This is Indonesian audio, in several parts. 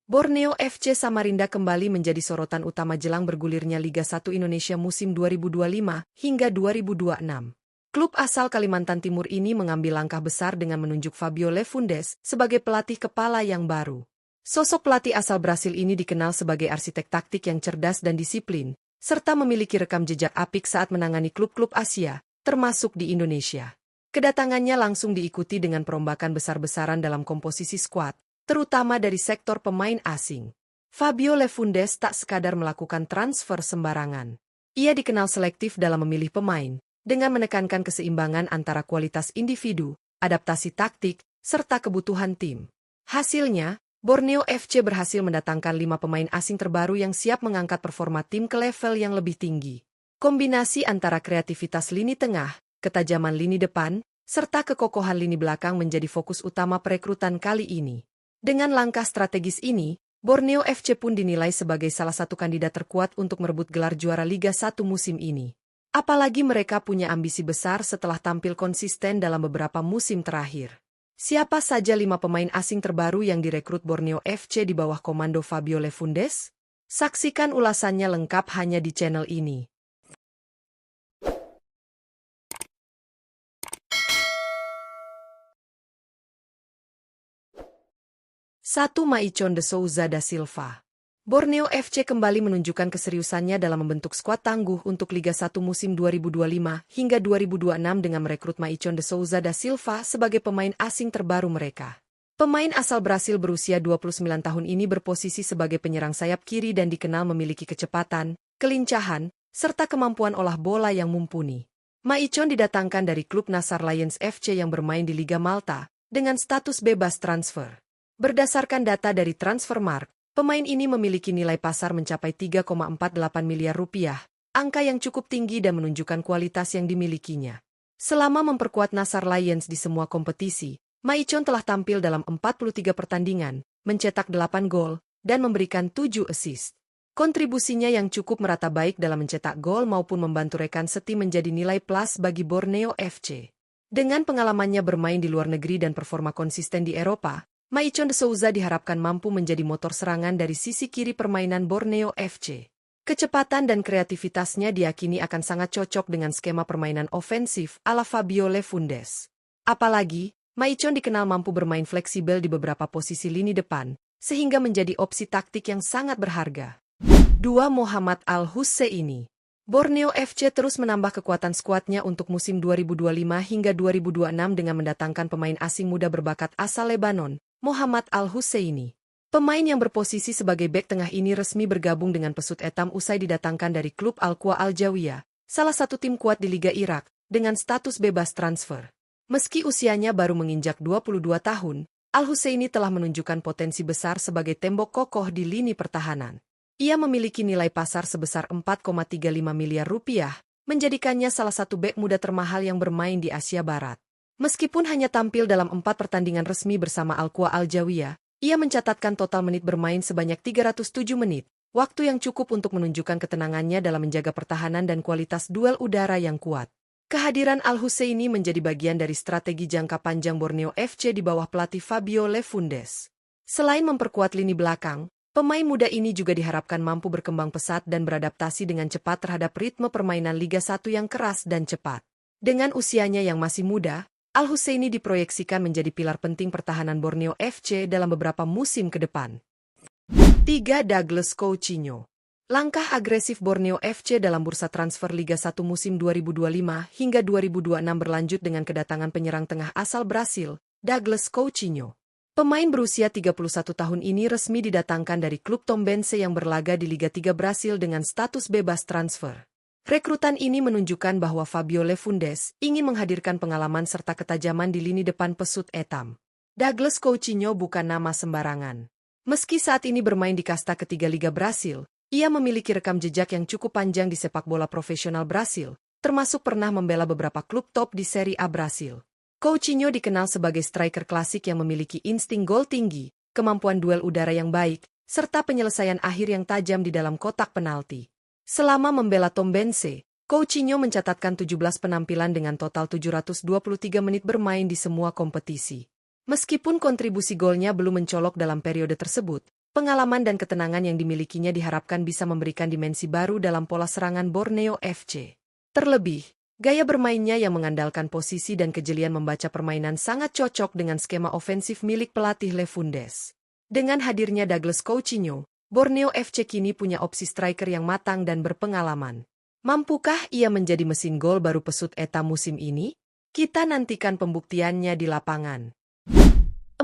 Borneo FC Samarinda kembali menjadi sorotan utama jelang bergulirnya Liga 1 Indonesia musim 2025 hingga 2026. Klub asal Kalimantan Timur ini mengambil langkah besar dengan menunjuk Fabio Lefundes sebagai pelatih kepala yang baru. Sosok pelatih asal Brasil ini dikenal sebagai arsitek taktik yang cerdas dan disiplin, serta memiliki rekam jejak apik saat menangani klub-klub Asia, termasuk di Indonesia. Kedatangannya langsung diikuti dengan perombakan besar-besaran dalam komposisi skuad, terutama dari sektor pemain asing. Fabio Lefundes tak sekadar melakukan transfer sembarangan. Ia dikenal selektif dalam memilih pemain, dengan menekankan keseimbangan antara kualitas individu, adaptasi taktik, serta kebutuhan tim. Hasilnya, Borneo FC berhasil mendatangkan 5 pemain asing terbaru yang siap mengangkat performa tim ke level yang lebih tinggi. Kombinasi antara kreativitas lini tengah, ketajaman lini depan, serta kekokohan lini belakang menjadi fokus utama perekrutan kali ini. Dengan langkah strategis ini, Borneo FC pun dinilai sebagai salah satu kandidat terkuat untuk merebut gelar juara Liga 1 musim ini. Apalagi mereka punya ambisi besar setelah tampil konsisten dalam beberapa musim terakhir. Siapa saja 5 pemain asing terbaru yang direkrut Borneo FC di bawah komando Fabio Lefundes? Saksikan ulasannya lengkap hanya di channel ini. 1. Maicon de Souza da Silva. Borneo FC kembali menunjukkan keseriusannya dalam membentuk skuad tangguh untuk Liga 1 musim 2025 hingga 2026 dengan merekrut Maicon de Souza da Silva sebagai pemain asing terbaru mereka. Pemain asal Brasil berusia 29 tahun ini berposisi sebagai penyerang sayap kiri dan dikenal memiliki kecepatan, kelincahan, serta kemampuan olah bola yang mumpuni. Maicon didatangkan dari klub Nassar Lions FC yang bermain di Liga Malta, dengan status bebas transfer. Berdasarkan data dari Transfermarkt, pemain ini memiliki nilai pasar mencapai 3,48 miliar rupiah, angka yang cukup tinggi dan menunjukkan kualitas yang dimilikinya. Selama memperkuat Nassar Lions di semua kompetisi, Maicon telah tampil dalam 43 pertandingan, mencetak 8 gol, dan memberikan 7 assist. Kontribusinya yang cukup merata baik dalam mencetak gol maupun membantu rekan setim menjadi nilai plus bagi Borneo FC. Dengan pengalamannya bermain di luar negeri dan performa konsisten di Eropa, Maicon de Souza diharapkan mampu menjadi motor serangan dari sisi kiri permainan Borneo FC. Kecepatan dan kreativitasnya diyakini akan sangat cocok dengan skema permainan ofensif ala Fabio Lefundes. Apalagi, Maicon dikenal mampu bermain fleksibel di beberapa posisi lini depan, sehingga menjadi opsi taktik yang sangat berharga. 2. Muhammad Al-Husseini. Borneo FC terus menambah kekuatan skuadnya untuk musim 2025 hingga 2026 dengan mendatangkan pemain asing muda berbakat asal Lebanon, Muhammad Al-Husseini. Pemain yang berposisi sebagai bek tengah ini resmi bergabung dengan Pesut Etam usai didatangkan dari klub Al-Qwa Al-Jawiyah, salah satu tim kuat di Liga Irak, dengan status bebas transfer. Meski usianya baru menginjak 22 tahun, Al-Husseini telah menunjukkan potensi besar sebagai tembok kokoh di lini pertahanan. Ia memiliki nilai pasar sebesar 4,35 miliar rupiah, menjadikannya salah satu bek muda termahal yang bermain di Asia Barat. Meskipun hanya tampil dalam 4 pertandingan resmi bersama Al-Qwa Al-Jawiyah, ia mencatatkan total menit bermain sebanyak 307 menit, waktu yang cukup untuk menunjukkan ketenangannya dalam menjaga pertahanan dan kualitas duel udara yang kuat. Kehadiran Al-Husseini menjadi bagian dari strategi jangka panjang Borneo FC di bawah pelatih Fabio Lefundes. Selain memperkuat lini belakang, pemain muda ini juga diharapkan mampu berkembang pesat dan beradaptasi dengan cepat terhadap ritme permainan Liga 1 yang keras dan cepat. Dengan usianya yang masih muda, Al-Husseini diproyeksikan menjadi pilar penting pertahanan Borneo FC dalam beberapa musim ke depan. 3. Douglas Coutinho. Langkah agresif Borneo FC dalam bursa transfer Liga 1 musim 2025 hingga 2026 berlanjut dengan kedatangan penyerang tengah asal Brasil, Douglas Coutinho. Pemain berusia 31 tahun ini resmi didatangkan dari klub Tombense yang berlaga di Liga 3 Brasil dengan status bebas transfer. Rekrutan ini menunjukkan bahwa Fabio Lefundes ingin menghadirkan pengalaman serta ketajaman di lini depan Pesut Etam. Douglas Coutinho bukan nama sembarangan. Meski saat ini bermain di kasta ketiga Liga Brasil, ia memiliki rekam jejak yang cukup panjang di sepak bola profesional Brasil, termasuk pernah membela beberapa klub top di Serie A Brasil. Coutinho dikenal sebagai striker klasik yang memiliki insting gol tinggi, kemampuan duel udara yang baik, serta penyelesaian akhir yang tajam di dalam kotak penalti. Selama membela Tombense, Coutinho mencatatkan 17 penampilan dengan total 723 menit bermain di semua kompetisi. Meskipun kontribusi golnya belum mencolok dalam periode tersebut, pengalaman dan ketenangan yang dimilikinya diharapkan bisa memberikan dimensi baru dalam pola serangan Borneo FC. Terlebih, gaya bermainnya yang mengandalkan posisi dan kejelian membaca permainan sangat cocok dengan skema ofensif milik pelatih Lefundes. Dengan hadirnya Douglas Coutinho, Borneo FC kini punya opsi striker yang matang dan berpengalaman. Mampukah ia menjadi mesin gol baru pesut Etam musim ini? Kita nantikan pembuktiannya di lapangan.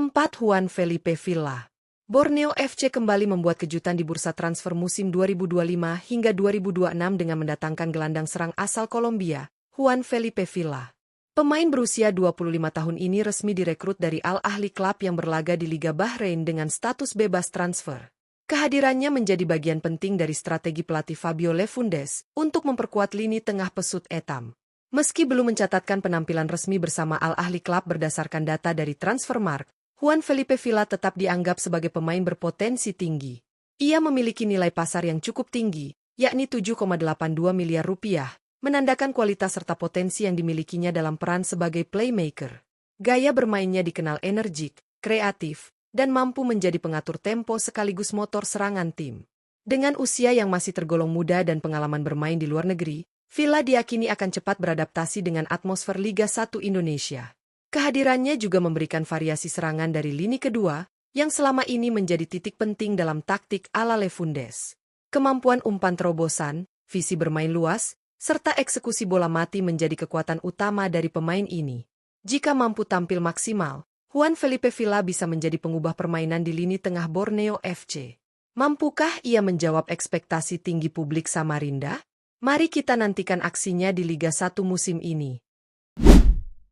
4. Juan Felipe Villa. Borneo FC kembali membuat kejutan di bursa transfer musim 2025 hingga 2026 dengan mendatangkan gelandang serang asal Kolombia, Juan Felipe Villa. Pemain berusia 25 tahun ini resmi direkrut dari Al Ahly klub yang berlaga di Liga Bahrain dengan status bebas transfer. Kehadirannya menjadi bagian penting dari strategi pelatih Fabio Lefundes untuk memperkuat lini tengah pesut Etam. Meski belum mencatatkan penampilan resmi bersama Al Ahly klub berdasarkan data dari Transfermarkt, Juan Felipe Villa tetap dianggap sebagai pemain berpotensi tinggi. Ia memiliki nilai pasar yang cukup tinggi, yakni 7,82 miliar rupiah, menandakan kualitas serta potensi yang dimilikinya dalam peran sebagai playmaker. Gaya bermainnya dikenal energik, kreatif, dan mampu menjadi pengatur tempo sekaligus motor serangan tim. Dengan usia yang masih tergolong muda dan pengalaman bermain di luar negeri, Villa diyakini akan cepat beradaptasi dengan atmosfer Liga 1 Indonesia. Kehadirannya juga memberikan variasi serangan dari lini kedua, yang selama ini menjadi titik penting dalam taktik ala Lefundes. Kemampuan umpan terobosan, visi bermain luas, serta eksekusi bola mati menjadi kekuatan utama dari pemain ini. Jika mampu tampil maksimal, Juan Felipe Villa bisa menjadi pengubah permainan di lini tengah Borneo FC. Mampukah ia menjawab ekspektasi tinggi publik Samarinda? Mari kita nantikan aksinya di Liga 1 musim ini.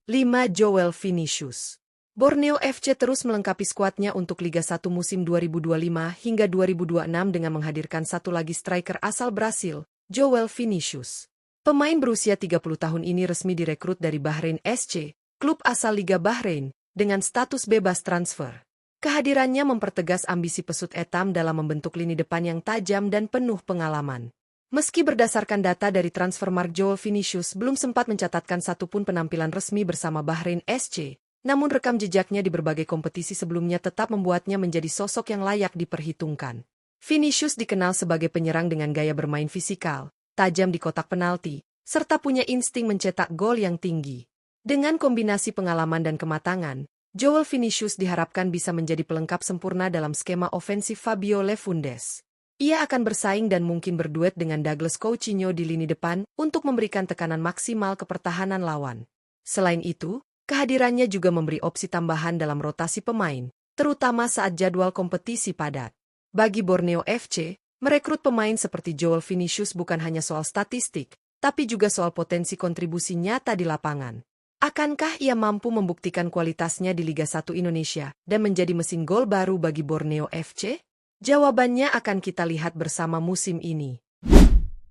5. João Vinícius. Borneo FC terus melengkapi skuadnya untuk Liga 1 musim 2025 hingga 2026 dengan menghadirkan satu lagi striker asal Brasil, João Vinícius. Pemain berusia 30 tahun ini resmi direkrut dari Bahrain SC, klub asal Liga Bahrain, dengan status bebas transfer. Kehadirannya mempertegas ambisi pesut Etam dalam membentuk lini depan yang tajam dan penuh pengalaman. Meski berdasarkan data dari Transfermarkt, João Vinícius belum sempat mencatatkan satupun penampilan resmi bersama Bahrain SC, namun rekam jejaknya di berbagai kompetisi sebelumnya tetap membuatnya menjadi sosok yang layak diperhitungkan. Vinícius dikenal sebagai penyerang dengan gaya bermain fisikal, tajam di kotak penalti, serta punya insting mencetak gol yang tinggi. Dengan kombinasi pengalaman dan kematangan, João Vinícius diharapkan bisa menjadi pelengkap sempurna dalam skema ofensif Fabio Lefundes. Ia akan bersaing dan mungkin berduet dengan Douglas Coutinho di lini depan untuk memberikan tekanan maksimal ke pertahanan lawan. Selain itu, kehadirannya juga memberi opsi tambahan dalam rotasi pemain, terutama saat jadwal kompetisi padat. Bagi Borneo FC, merekrut pemain seperti João Vinícius bukan hanya soal statistik, tapi juga soal potensi kontribusi nyata di lapangan. Akankah ia mampu membuktikan kualitasnya di Liga 1 Indonesia dan menjadi mesin gol baru bagi Borneo FC? Jawabannya akan kita lihat bersama musim ini.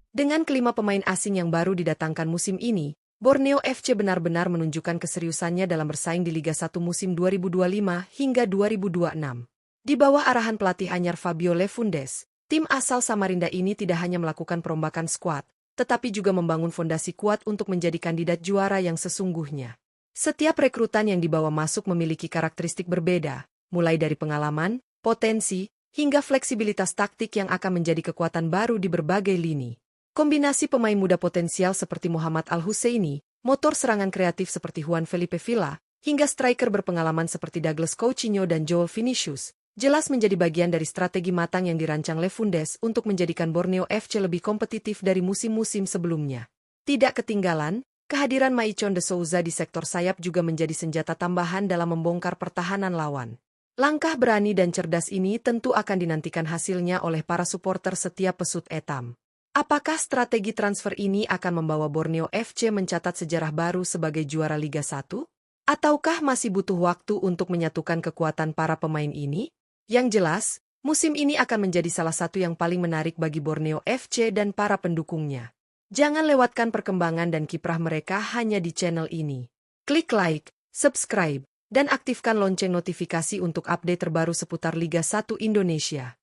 Dengan kelima pemain asing yang baru didatangkan musim ini, Borneo FC benar-benar menunjukkan keseriusannya dalam bersaing di Liga 1 musim 2025 hingga 2026. Di bawah arahan pelatih anyar Fabio Lefundes, tim asal Samarinda ini tidak hanya melakukan perombakan skuad, tetapi juga membangun fondasi kuat untuk menjadi kandidat juara yang sesungguhnya. Setiap rekrutan yang dibawa masuk memiliki karakteristik berbeda, mulai dari pengalaman, potensi, hingga fleksibilitas taktik yang akan menjadi kekuatan baru di berbagai lini. Kombinasi pemain muda potensial seperti Muhammad Al-Husaini, motor serangan kreatif seperti Juan Felipe Villa, hingga striker berpengalaman seperti Douglas Coutinho dan João Vinícius, jelas menjadi bagian dari strategi matang yang dirancang Lefundes untuk menjadikan Borneo FC lebih kompetitif dari musim-musim sebelumnya. Tidak ketinggalan, kehadiran Maicon de Souza di sektor sayap juga menjadi senjata tambahan dalam membongkar pertahanan lawan. Langkah berani dan cerdas ini tentu akan dinantikan hasilnya oleh para supporter setia pesut Etam. Apakah strategi transfer ini akan membawa Borneo FC mencatat sejarah baru sebagai juara Liga 1? Ataukah masih butuh waktu untuk menyatukan kekuatan para pemain ini? Yang jelas, musim ini akan menjadi salah satu yang paling menarik bagi Borneo FC dan para pendukungnya. Jangan lewatkan perkembangan dan kiprah mereka hanya di channel ini. Klik like, subscribe, dan aktifkan lonceng notifikasi untuk update terbaru seputar Liga 1 Indonesia.